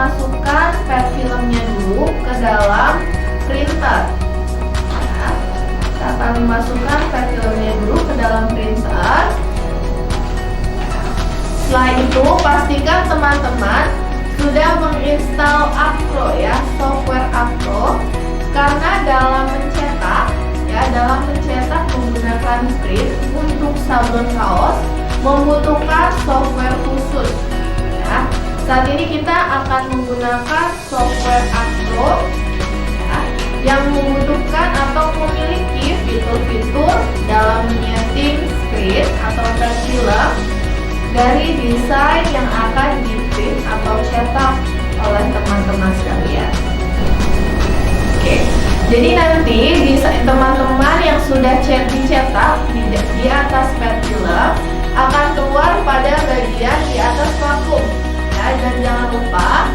memasukkan pet filmnya dulu ke dalam printer. Nah, kita akan memasukkan pet filmnya dulu ke dalam printer. Setelah itu pastikan teman-teman sudah menginstal Acro ya, software Acro, karena dalam mencetak menggunakan print untuk sablon kaos membutuhkan software khusus ya. Saat ini kita akan menggunakan software Acro ya, yang membutuhkan atau memiliki fitur-fitur dalam menyeting screen atau pet film dari desain yang akan di-print atau cetak oleh teman-teman sekalian. Oke, jadi nanti desain teman-teman yang sudah dicetak di atas pet film akan keluar pada bagian di atas vakum ya, dan jangan lupa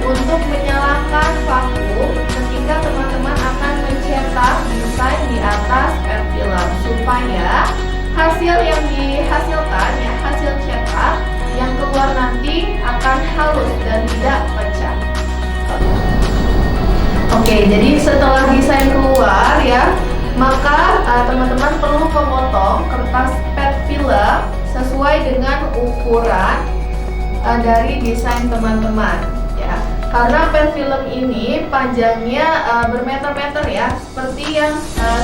untuk menyalakan vakum ketika teman-teman akan mencetak desain di atas pet film supaya hasil yang dihasilkan ya, hasil cetak yang keluar nanti akan halus dan tidak pecah. Oke, jadi setelah desain keluar ya, maka teman-teman perlu memotong kertas pet film sesuai dengan ukuran dari desain teman-teman ya. Karena pet film ini panjangnya bermeter-meter ya, seperti yang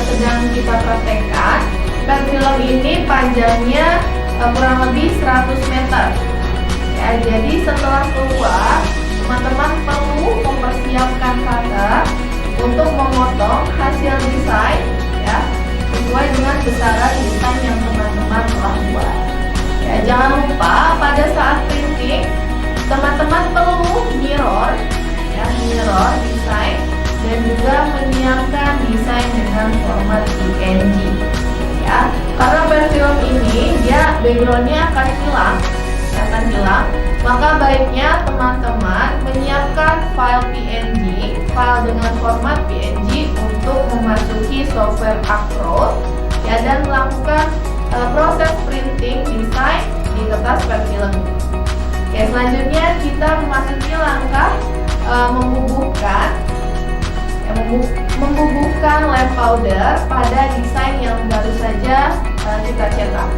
sedang kita praktekkan. Pet film ini panjangnya kurang lebih 100 meter ya. Jadi setelah keluar, teman-teman perlu mempersiapkan cutter untuk memotong hasil desain ya, sesuai dengan besaran desain yang teman-teman telah buat ya. Jangan lupa pada saat printing teman-teman perlu mirror ya, mirror desain dan juga menyiapkan desain dengan format PNG ya. Karena pet film ini dia backgroundnya akan hilang, maka baiknya teman-teman menyiapkan file PNG, file dengan format PNG untuk memasuki software Acro ya, dan melakukan proses printing desain di kertas pet film. Oke, selanjutnya kita memasuki langkah membubuhkan lem powder pada desain yang baru saja kita cetak.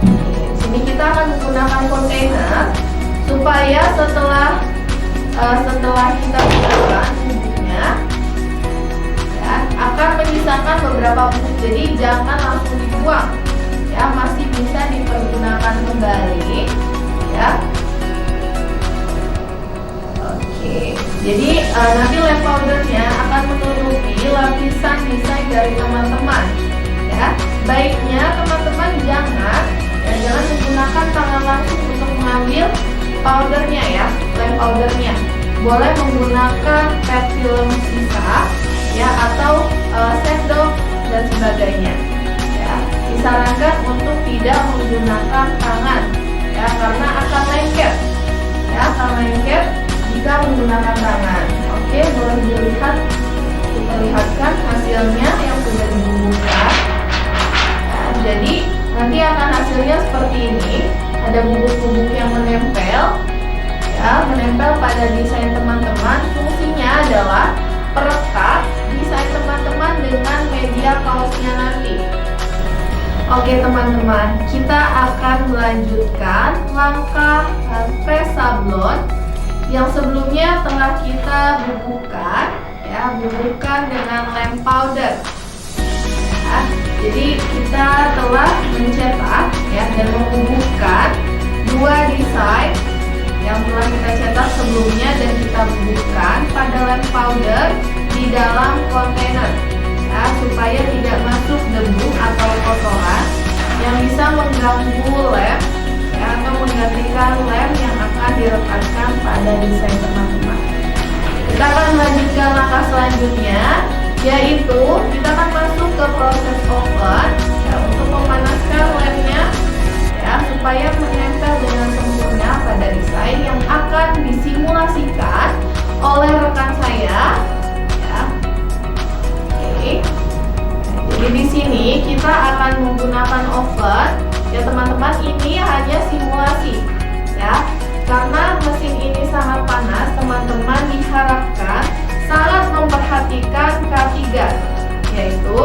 Di sini kita akan menggunakan kontainer supaya setelah kita gunakan bubuknya ya, akan menyisakan beberapa bubuk. Jadi jangan langsung dibuang ya, masih bisa dipergunakan kembali ya. Oke, jadi nanti lem powdernya akan menutupi lapisan desain dari teman-teman ya. Baiknya teman-teman jangan menggunakan tangan langsung untuk mengambil powdernya ya, lem powdernya. Boleh menggunakan pet film sisa ya, atau sendok dan sebagainya ya. Disarankan untuk tidak menggunakan tangan ya, karena akan lengket ya, akan lengket jika menggunakan tangan. Oke, boleh diperlihatkan hasilnya yang sudah dibubuhkan ya. Jadi nanti akan hasilnya seperti ini. Ada bubuk-bubuk yang menempel ya, menempel pada desain teman-teman. Fungsinya adalah perekat desain teman-teman dengan media kaosnya nanti. Oke teman-teman, kita akan melanjutkan langkah press sablon yang sebelumnya telah kita bubuhkan ya, bubuhkan dengan lem powder ya. Jadi kita telah mencetak ya, dan membubuhkan dua desain yang telah kita cetak sebelumnya dan kita bubuhkan pada lem powder di dalam kontainer ya, supaya tidak masuk debu atau kotoran yang bisa mengganggu lem ya, atau menggantikan lem yang akan direkatkan pada desain teman-teman. Kita akan melanjutkan langkah selanjutnya, yaitu kita akan masuk ke proses oven ya, untuk memanaskan lemnya ya, supaya menempel dengan sempurna pada desain yang akan disimulasikan oleh rekan saya ya. Oke. Jadi di sini kita akan menggunakan oven ya teman-teman, ini hanya simulasi ya. Karena mesin ini sangat panas, teman-teman diharapkan sangat memperhatikan K3, yaitu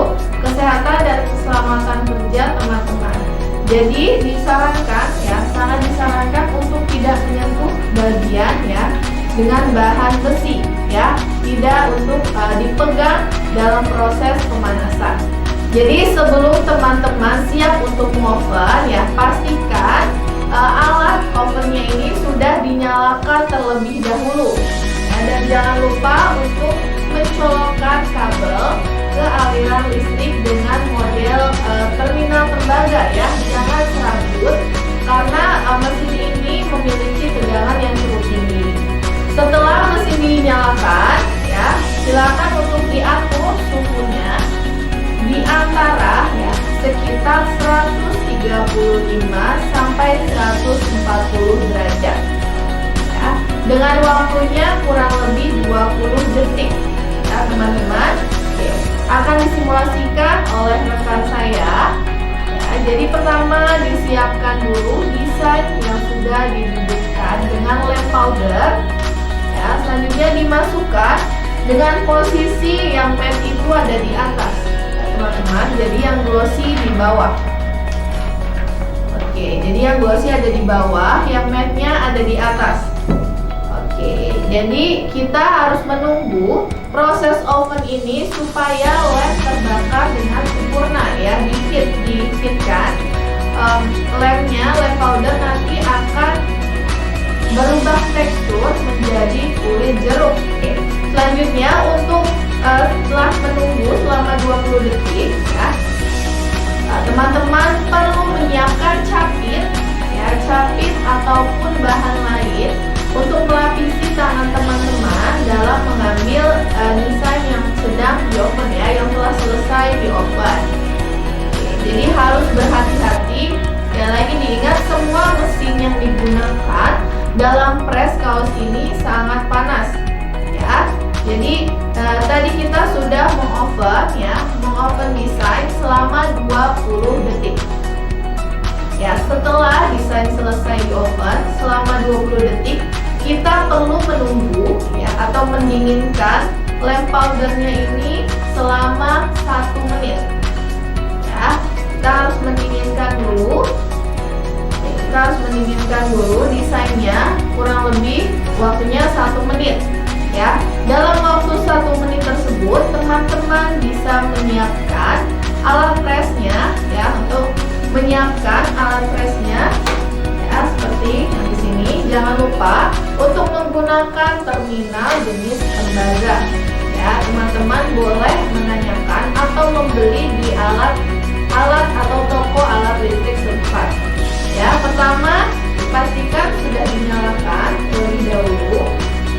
kesehatan dan keselamatan kerja teman-teman. Jadi disarankan ya, sangat disarankan untuk tidak menyentuh bagian ya dengan bahan besi ya, tidak untuk dipegang dalam proses pemanasan. Jadi sebelum teman-teman siap untuk oven ya, pastikan alat ovennya ini sudah dinyalakan terlebih dahulu ya, dan jangan lupa untuk mencolokkan kabel ke aliran listrik dengan model terminal tembaga ya, jangan serabut karena mesin ini memiliki tegangan yang cukup tinggi. Setelah mesin dinyalakan ya, silakan untuk diatur suhunya di antara ya sekitar 135 sampai 140 derajat ya, dengan waktunya kurang lebih 20 detik ya teman-teman. Oke, akan disimulasikan oleh rekan saya ya. Jadi pertama disiapkan dulu desain yang sudah didudukkan dengan lem powder ya, selanjutnya dimasukkan dengan posisi yang mat itu ada di atas teman-teman, jadi yang glossy di bawah. Oke, jadi yang glossy ada di bawah, yang matte-nya ada di atas. Oke, jadi kita harus menunggu proses oven ini supaya lem terbakar dengan sempurna ya, dihitkan. Lemnya, lem powder nanti akan berubah tekstur menjadi kulit jeruk. Oke. Selanjutnya untuk setelah menunggu selama 20 detik ya, teman-teman perlu menyiapkan capit ya, capit ataupun bahan lain untuk melapisi tangan teman-teman dalam mengambil desain yang sedang di oven ya, yang telah selesai di oven. Jadi harus berhati-hati. Sekali lagi diingat, semua mesin yang digunakan dalam press kaos ini sangat panas ya. Jadi tadi kita sudah mengoven desain selama 20 detik. Ya, setelah desain selesai di oven selama 20 detik, kita perlu menunggu ya atau mendinginkan lem powdernya ini selama 1 menit. Ya, kita harus mendinginkan dulu. Kita harus mendinginkan dulu desainnya, kurang lebih waktunya 1 menit. Ya, dalam waktu 1 menit tersebut teman-teman bisa menyiapkan alat pressnya ya, untuk menyiapkan alat pressnya ya seperti yang di sini. Jangan lupa untuk menggunakan terminal jenis tembaga ya. Teman-teman boleh menanyakan atau membeli di alat atau toko alat listrik setempat. Ya, pertama pastikan sudah dinyalakan terlebih dahulu.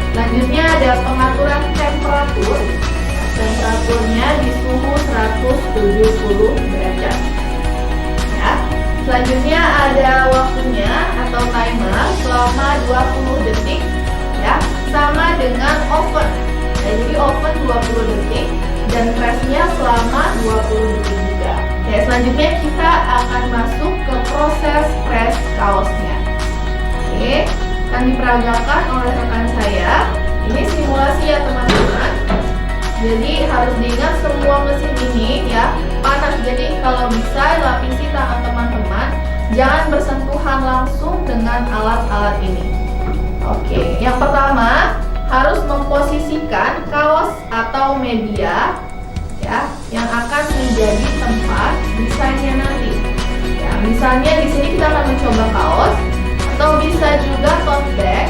Selanjutnya ada pengaturan temperatur. Temperaturnya di suhu 170 derajat. Ya. Selanjutnya ada waktunya atau timer selama 20 detik ya, sama dengan oven. Ya, jadi oven 20 detik dan pressnya selama 20 detik juga. Ya, selanjutnya kita akan masuk ke proses press kaosnya. Oke. Akan diperagakan oleh rekan saya. Ini simulasi ya teman-teman. Jadi harus diingat semua mesin ini ya panas. Jadi kalau bisa lapisi tangan teman-teman, jangan bersentuhan langsung dengan alat-alat ini. Oke, yang pertama harus memposisikan kaos atau media ya yang akan menjadi tempat desainnya nanti. Ya, misalnya di sini kita akan mencoba kaos, atau bisa juga tote bag.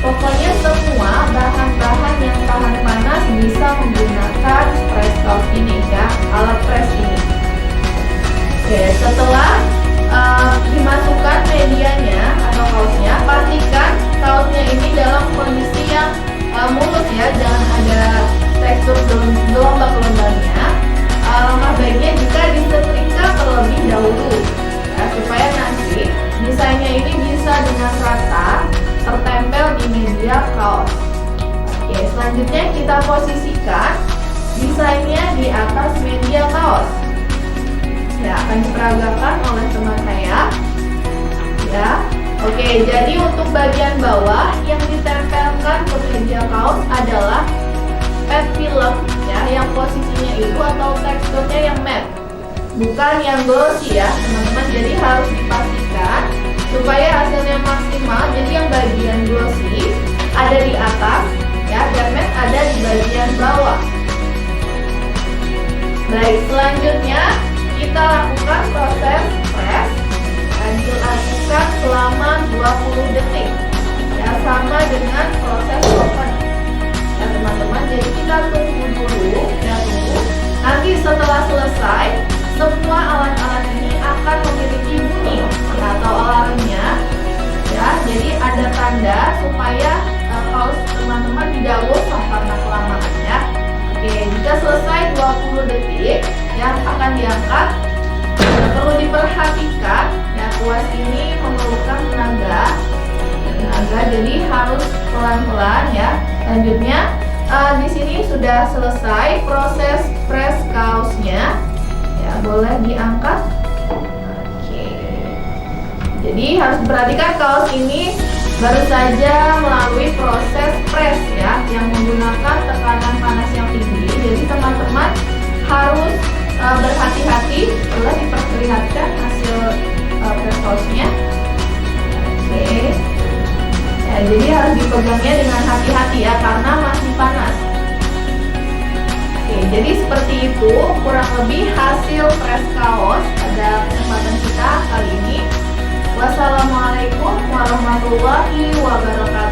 Pokoknya semua bahan-bahan yang tahan panas bisa menggunakan press kaos ini ya, alat press ini. Oke, setelah dimasukkan medianya atau kaosnya, pastikan kaosnya ini dalam kondisi yang mulus ya, jangan ada tekstur gelombang-gelombangnya. Langkah baiknya jika disetrika terlebih dahulu ya, supaya nanti desainnya ini bisa dengan rata tertempel di media kaos. Oke, selanjutnya kita posisikan desainnya di atas media kaos. Ya, akan diperagakan oleh teman saya. Ya, Oke, jadi untuk bagian bawah yang ditempelkan ke meja kaos adalah pet film ya, yang posisinya itu atau teksturnya yang matte, bukan yang glossy ya teman-teman. Jadi harus dipastikan supaya hasilnya maksimal. Jadi yang bagian glossy ada di atas ya, dan matte ada di bagian bawah. Baik, selanjutnya kita lakukan proses press dan dilakukan selama 20 detik ya, sama dengan proses oven ya teman-teman. Jadi kita tunggu dulu ya, tunggu. Nanti setelah selesai semua alat-alat ini akan memiliki bunyi atau alarmnya ya. Jadi ada tanda supaya kaos teman-teman tidak gosong karena kelamaan ya. Oke, jika selesai 20 detik ya akan diangkat. Perlu diperhatikan ya, kuas ini memerlukan tenaga, jadi harus pelan-pelan ya. Selanjutnya di sini sudah selesai proses press kaosnya ya, boleh diangkat. Oke, jadi harus diperhatikan kaos ini baru saja melalui proses press ya, yang menggunakan tekanan panas yang tinggi. Jadi teman-teman harus berhati-hati, boleh diperlihatkan hasil press kaosnya. Oke. Ya, jadi harus dipegangnya dengan hati-hati ya, karena masih panas. Oke, jadi seperti itu kurang lebih hasil press kaos pada kesempatan kita kali ini. Wassalamualaikum warahmatullahi wabarakatuh.